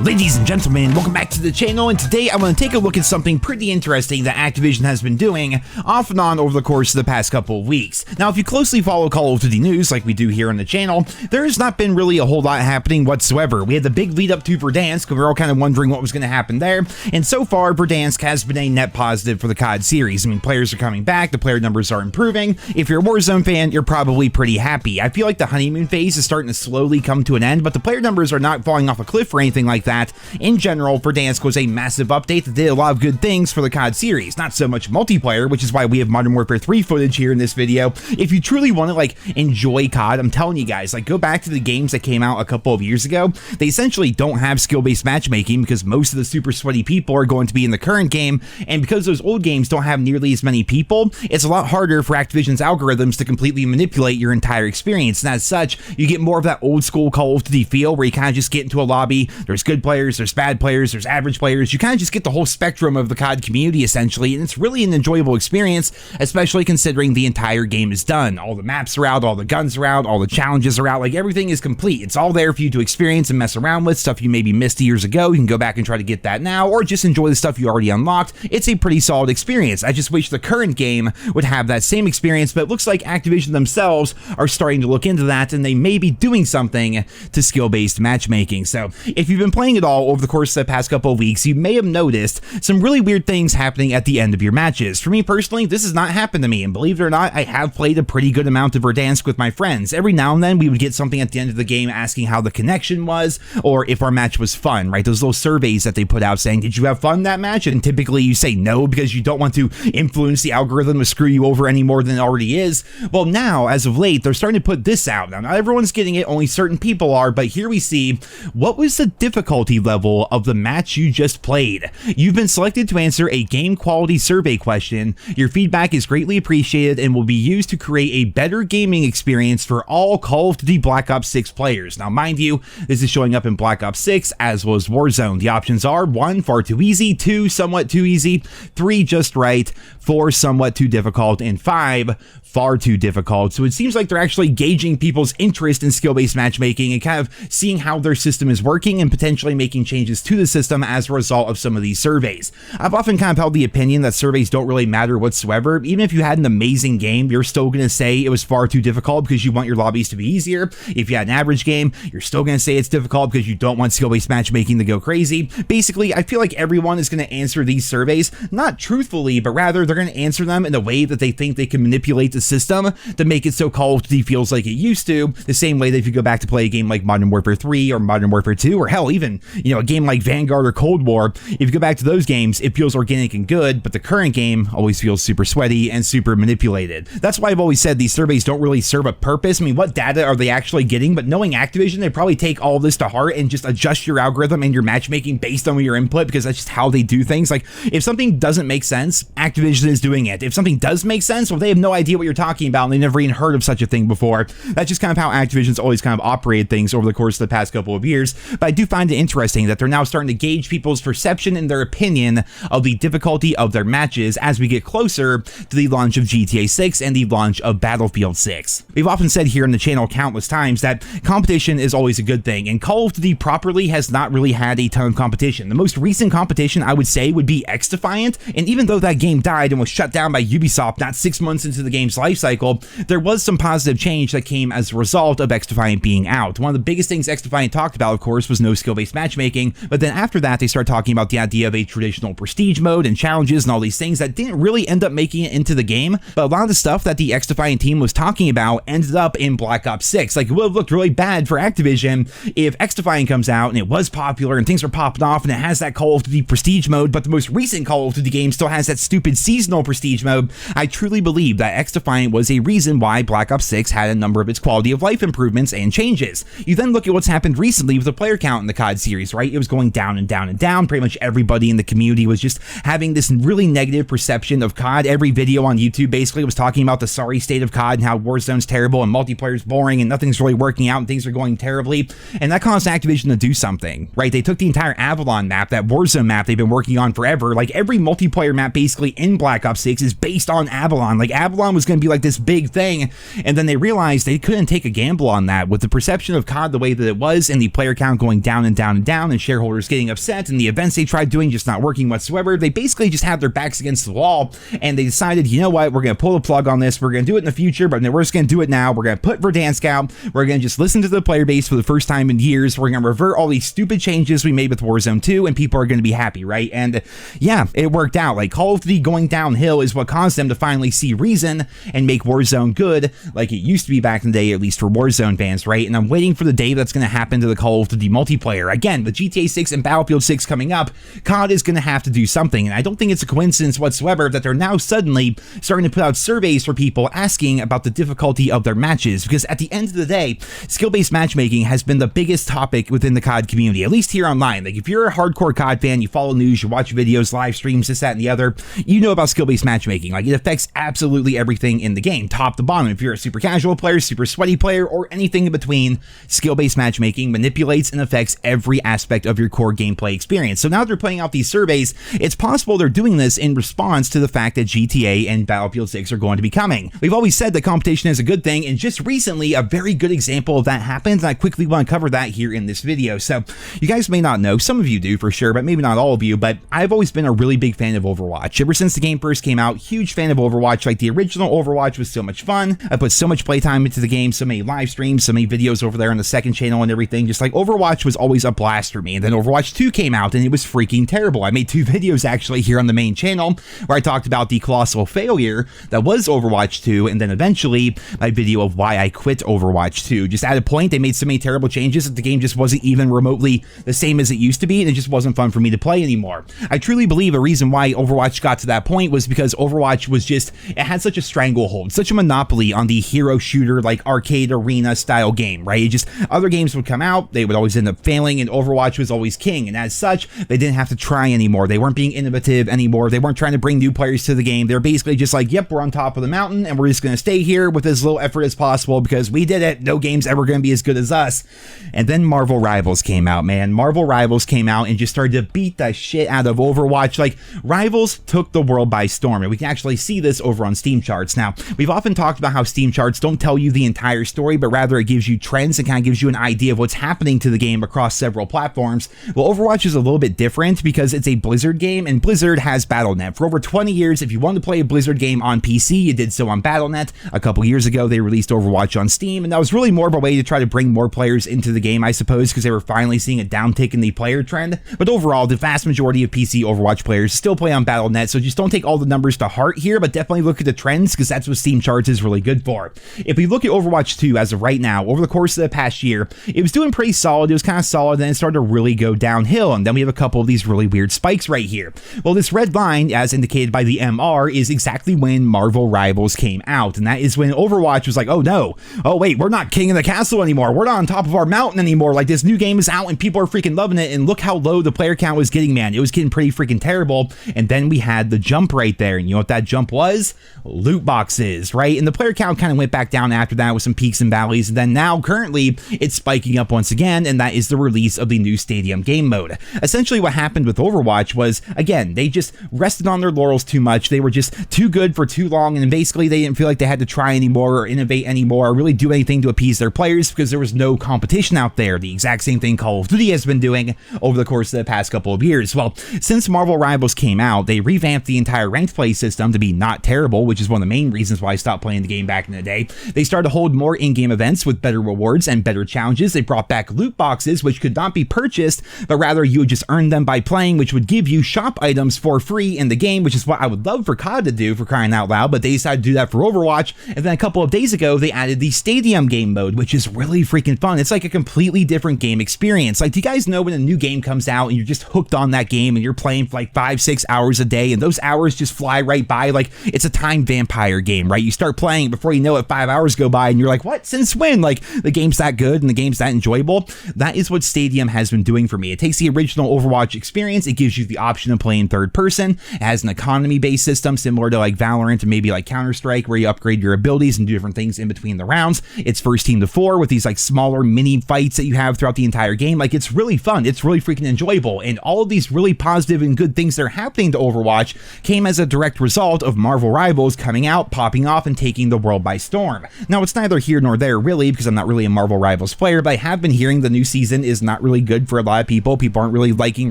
Ladies and gentlemen, welcome back to the channel, and today I want to take a look at something pretty interesting that Activision has been doing off and on over the course of the past couple of weeks. Now, if you closely follow Call of Duty news like we do here on the channel, there has not been really a whole lot happening whatsoever. We had the big lead up to Verdansk, and we were all kind of wondering what was going to happen there, and so far Verdansk has been a net positive for the COD series. I mean, players are coming back, the player numbers are improving. If you're a Warzone fan, you're probably pretty happy. I feel like the honeymoon phase is starting to slowly come to an end, but the player numbers are not falling off a cliff or anything like that. In general, Verdansk was a massive update that did a lot of good things for the COD series. Not so much multiplayer, which is why we have Modern Warfare 3 footage here in this video. If you truly want to enjoy COD, I'm telling you guys, go back to the games that came out a couple of years ago. They essentially don't have skill-based matchmaking because most of the super sweaty people are going to be in the current game, and because those old games don't have nearly as many people, it's a lot harder for Activision's algorithms to completely manipulate your entire experience, and as such, you get more of that old school Call of Duty feel where you kind of just get into a lobby, there's good players, there's bad players, there's average players, you kind of just get the whole spectrum of the COD community essentially, and it's really an enjoyable experience, especially considering the entire game is done. All the maps are out, all the guns are out, all the challenges are out, everything is complete. It's all there for you to experience and mess around with. Stuff you maybe missed years ago, you can go back and try to get that now, or just enjoy the stuff you already unlocked. It's a pretty solid experience. I just wish the current game would have that same experience, but it looks like Activision themselves are starting to look into that, and they may be doing something to skill-based matchmaking. So if you've been playing it all over the course of the past couple of weeks, you may have noticed some really weird things happening at the end of your matches. For me personally, this has not happened to me, and believe it or not, I have played a pretty good amount of Verdansk with my friends. Every now and then we would get something at the end of the game asking how the connection was, or if our match was fun, right? Those little surveys that they put out saying, did you have fun that match? And typically you say no because you don't want to influence the algorithm to screw you over any more than it already is. Well, now, as of late, they're starting to put this out. Now, not everyone's getting it, only certain people are, but here we see what was the difficulty level of the match you just played. You've been selected to answer a game quality survey question. Your feedback is greatly appreciated and will be used to create a better gaming experience for all Call of Duty Black Ops 6 players. Now, mind you, this is showing up in Black Ops 6 as well as Warzone. The options are 1, far too easy, 2, somewhat too easy, 3, just right, 4, somewhat too difficult, and 5, far too difficult. So it seems like they're actually gauging people's interest in skill-based matchmaking and kind of seeing how their system is working and potentially making changes to the system as a result of some of these surveys. I've often kind of held the opinion that surveys don't really matter whatsoever. Even if you had an amazing game, you're still going to say it was far too difficult because you want your lobbies to be easier. If you had an average game, you're still going to say it's difficult because you don't want skill-based matchmaking to go crazy. Basically, I feel like everyone is going to answer these surveys not truthfully, but rather they're going to answer them in a way that they think they can manipulate the system to make it so Call of Duty feels like it used to, the same way that if you go back to play a game like Modern Warfare 3 or Modern Warfare 2, or hell, even a game like Vanguard or Cold War, if you go back to those games, it feels organic and good, but the current game always feels super sweaty and super manipulated. That's why I've always said these surveys don't really serve a purpose. I mean, what data are they actually getting? But knowing Activision, they probably take all this to heart and just adjust your algorithm and your matchmaking based on your input, because that's just how they do things. If something doesn't make sense, Activision is doing it. If something does make sense, well, they have no idea what you're talking about and they never even heard of such a thing before. That's just kind of how Activision's always kind of operated things over the course of the past couple of years. But I do find it interesting that they're now starting to gauge people's perception and their opinion of the difficulty of their matches as we get closer to the launch of GTA 6 and the launch of Battlefield 6. We've often said here on the channel countless times that competition is always a good thing, and Call of Duty properly has not really had a ton of competition. The most recent competition I would say would be X-Defiant, and even though that game died and was shut down by Ubisoft not 6 months into the game's life cycle, there was some positive change that came as a result of X-Defiant being out. One of the biggest things X-Defiant talked about, of course, was no skill-based matchmaking, but then after that they started talking about the idea of a traditional prestige mode and challenges and all these things that didn't really end up making it into the game, but a lot of the stuff that the X-Defiant team was talking about ended up in Black Ops 6. It would have looked really bad for Activision if X-Defiant comes out and it was popular and things are popping off and it has that Call of Duty prestige mode, but the most recent Call of Duty game still has that stupid seasonal prestige mode. I truly believe that X-Defiant was a reason why Black Ops 6 had a number of its quality of life improvements and changes. You then look at what's happened recently with the player count in the COD series, right? It was going down and down and down. Pretty much everybody in the community was just having this really negative perception of COD. Every video on YouTube basically was talking about the sorry state of COD and how Warzone's terrible and multiplayer's boring and nothing's really working out and things are going terribly. And that caused Activision to do something, right? They took the entire Avalon map, that Warzone map they've been working on forever, every multiplayer map basically in Black Black Ops 6 is based on Avalon. Like, Avalon was going to be like this big thing, and then they realized they couldn't take a gamble on that with the perception of COD the way that it was, and the player count going down and down and down, and shareholders getting upset, and the events they tried doing just not working whatsoever. They basically just had their backs against the wall, and they decided, you know what, we're going to pull the plug on this. We're going to do it in the future, but we're just going to do it now. We're going to put Verdansk out. We're going to just listen to the player base for the first time in years. We're going to revert all these stupid changes we made with Warzone 2, and people are going to be happy, right? And yeah, it worked out. Like, Call of Duty going downhill is what caused them to finally see reason and make Warzone good, like it used to be back in the day, at least for Warzone fans, right? And I'm waiting for the day that's going to happen to the Call of Duty multiplayer. Again, with GTA 6 and Battlefield 6 coming up, COD is going to have to do something, and I don't think it's a coincidence whatsoever that they're now suddenly starting to put out surveys for people asking about the difficulty of their matches, because at the end of the day, skill-based matchmaking has been the biggest topic within the COD community, at least here online. Like, if you're a hardcore COD fan, you follow news, you watch videos, live streams, this, that, and the other, you know about skill-based matchmaking. Like, it affects absolutely everything in the game, top to bottom. If you're a super casual player, super sweaty player, or anything in between, skill-based matchmaking manipulates and affects every aspect of your core gameplay experience. So now that they're putting out these surveys, it's possible they're doing this in response to the fact that GTA and Battlefield 6 are going to be coming. We've always said that competition is a good thing, and just recently, a very good example of that happened, and I quickly want to cover that here in this video. So, you guys may not know, some of you do for sure, but maybe not all of you, but I've always been a really big fan of Overwatch. Ever since the game first came out, huge fan of Overwatch. Like, the original Overwatch was so much fun. I put so much playtime into the game, so many live streams, so many videos over there on the second channel and everything. Just like, Overwatch was always a blast for me. And then Overwatch 2 came out, and it was freaking terrible. I made 2 videos actually here on the main channel where I talked about the colossal failure that was Overwatch 2, and then eventually my video of why I quit Overwatch 2. Just at a point, they made so many terrible changes that the game just wasn't even remotely the same as it used to be, and it just wasn't fun for me to play anymore. I truly believe a reason why Overwatch got to that point was because Overwatch was just, it had such a stranglehold, such a monopoly on the hero shooter, like arcade arena style game, right? It just, other games would come out, they would always end up failing, and Overwatch was always king, and as such, they didn't have to try anymore. They weren't being innovative anymore. They weren't trying to bring new players to the game. They're basically just like, yep, we're on top of the mountain, and we're just going to stay here with as little effort as possible because we did it. No game's ever going to be as good as us. And then Marvel Rivals came out, man. Marvel Rivals came out and just started to beat the shit out of Overwatch. Like, Rivals took the world by storm, and we can actually see this over on Steam charts. Now, we've often talked about how Steam charts don't tell you the entire story, but rather it gives you trends and kind of gives you an idea of what's happening to the game across several platforms. Well, Overwatch is a little bit different because it's a Blizzard game, and Blizzard has Battle.net. For over 20 years, if you wanted to play a Blizzard game on PC, you did so on Battle.net. A couple years ago, they released Overwatch on Steam, and that was really more of a way to try to bring more players into the game, I suppose, because they were finally seeing a downtick in the player trend. But overall, the vast majority of PC Overwatch players still play on Battle.net, so just don't take all the numbers to heart here, but definitely look at the trends, because that's what Steam charts is really good for. If we look at Overwatch 2 as of right now, over the course of the past year, it was doing pretty solid. It was kind of solid, then it started to really go downhill, and then we have a couple of these really weird spikes right here. Well, this red line, as indicated by the MR, is exactly when Marvel Rivals came out, and that is when Overwatch was like, oh no, oh wait, we're not king of the castle anymore, we're not on top of our mountain anymore, like this new game is out and people are freaking loving it, and look how low the player count was getting, man. It was getting pretty freaking terrible, and then we had the jump right there, and you know what that jump was? Loot boxes, right? And the player count kind of went back down after that with some peaks and valleys, and then now currently it's spiking up once again, and that is the release of the new Stadium game mode. Essentially what happened with Overwatch was, again, they just rested on their laurels too much. They were just too good for too long, and basically they didn't feel like they had to try anymore or innovate anymore or really do anything to appease their players because there was no competition out there. The exact same thing Call of Duty has been doing over the course of the past couple of years. Well, since Marvel Rivals came out, they revamped the entire ranked play system to be not terrible, which is one of the main reasons why I stopped playing the game back in the day. They started to hold more in-game events with better rewards and better challenges. They brought back loot boxes, which could not be purchased, but rather you would just earn them by playing, which would give you shop items for free in the game, which is what I would love for COD to do, for crying out loud, but they decided to do that for Overwatch. And then a couple of days ago, they added the Stadium game mode, which is really freaking fun. It's like a completely different game experience. Like, do you guys know when a new game comes out and you're just hooked on that game and you're playing for like 5-6 hours a day, and those hours just fly right by? Like, it's a time vampire game, right? You start playing, before you know it, 5 hours go by and you're like, what? Since when? Like, the game's that good and the game's that enjoyable. That is what Stadium has been doing for me. It takes the original Overwatch experience, it gives you the option of playing third person. It has an economy-based system similar to like Valorant and maybe like Counter-Strike, where you upgrade your abilities and do different things in between the rounds. It's first team to 4 with these like smaller mini fights that you have throughout the entire game. Like, it's really fun. It's really freaking enjoyable. And all of these really positive and good things that are happening to Overwatch came came as a direct result of Marvel Rivals coming out, popping off, and taking the world by storm. Now, it's neither here nor there really, because I'm not really a Marvel Rivals player, but I have been hearing the new season is not really good for a lot of people. People aren't really liking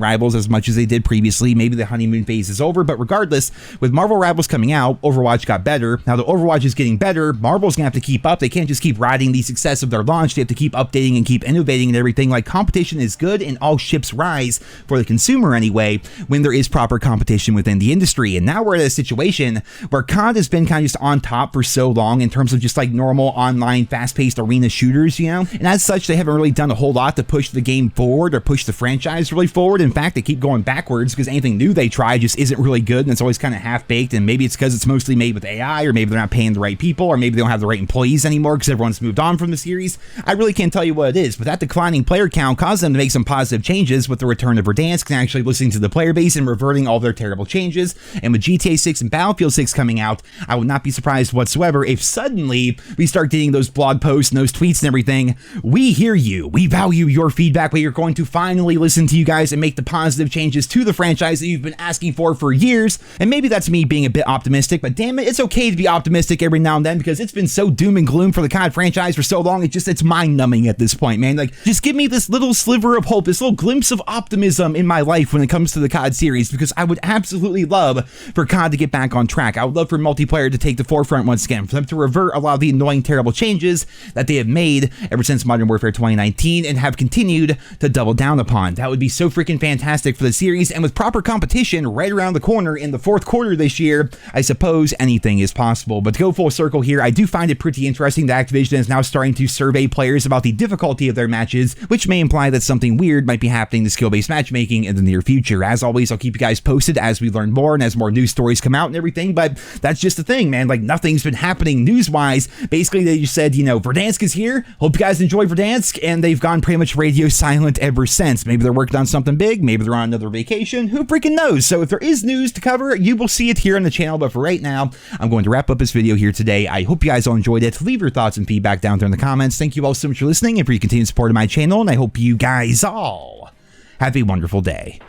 Rivals as much as they did previously. Maybe the honeymoon phase is over, but regardless, with Marvel Rivals coming out, Overwatch got better. Now the Overwatch is getting better. Marvel's gonna have to keep up. They can't just keep riding the success of their launch. They have to keep updating and keep innovating and everything. Like, competition is good and all ships rise for the consumer anyway, when there is proper competition within the industry. And now we're at a situation where COD has been kind of just on top for so long in terms of just like normal online fast-paced arena shooters, you know? And as such, they haven't really done a whole lot to push the game forward or push the franchise really forward. In fact, they keep going backwards because anything new they try just isn't really good, and it's always kind of half-baked. And maybe it's because it's mostly made with AI, or maybe they're not paying the right people, or maybe they don't have the right employees anymore because everyone's moved on from the series. I really can't tell you what it is, but that declining player count caused them to make some positive changes with the return of Verdansk and actually listening to the player base and reverting all their terrible changes. And with GTA 6 and Battlefield 6 coming out, I would not be surprised whatsoever if suddenly we start getting those blog posts and those tweets and everything. We hear you. We value your feedback. We are going to finally listen to you guys and make the positive changes to the franchise that you've been asking for years. And maybe that's me being a bit optimistic, but damn it, it's okay to be optimistic every now and then, because it's been so doom and gloom for the COD franchise for so long. It's mind-numbing at this point, man. Like, just give me this little sliver of hope, this little glimpse of optimism in my life when it comes to the COD series, because I would absolutely love for COD to get back on track. I would love for multiplayer to take the forefront once again, for them to revert a lot of the annoying, terrible changes that they have made ever since Modern Warfare 2019 and have continued to double down upon. That would be so freaking fantastic for the series, and with proper competition right around the corner in the fourth quarter this year, I suppose anything is possible. But to go full circle here, I do find it pretty interesting that Activision is now starting to survey players about the difficulty of their matches, which may imply that something weird might be happening to skill-based matchmaking in the near future. As always, I'll keep you guys posted as we learn more and as more news stories come out and everything, but that's just the thing, man. Like, nothing's been happening news-wise. Basically, they just said, you know, Verdansk is here. Hope you guys enjoy Verdansk, and they've gone pretty much radio silent ever since. Maybe they're working on something big. Maybe they're on another vacation. Who freaking knows? So if there is news to cover, you will see it here on the channel, but for right now, I'm going to wrap up this video here today. I hope you guys all enjoyed it. Leave your thoughts and feedback down there in the comments. Thank you all so much for listening and for your continued support of my channel, and I hope you guys all have a wonderful day.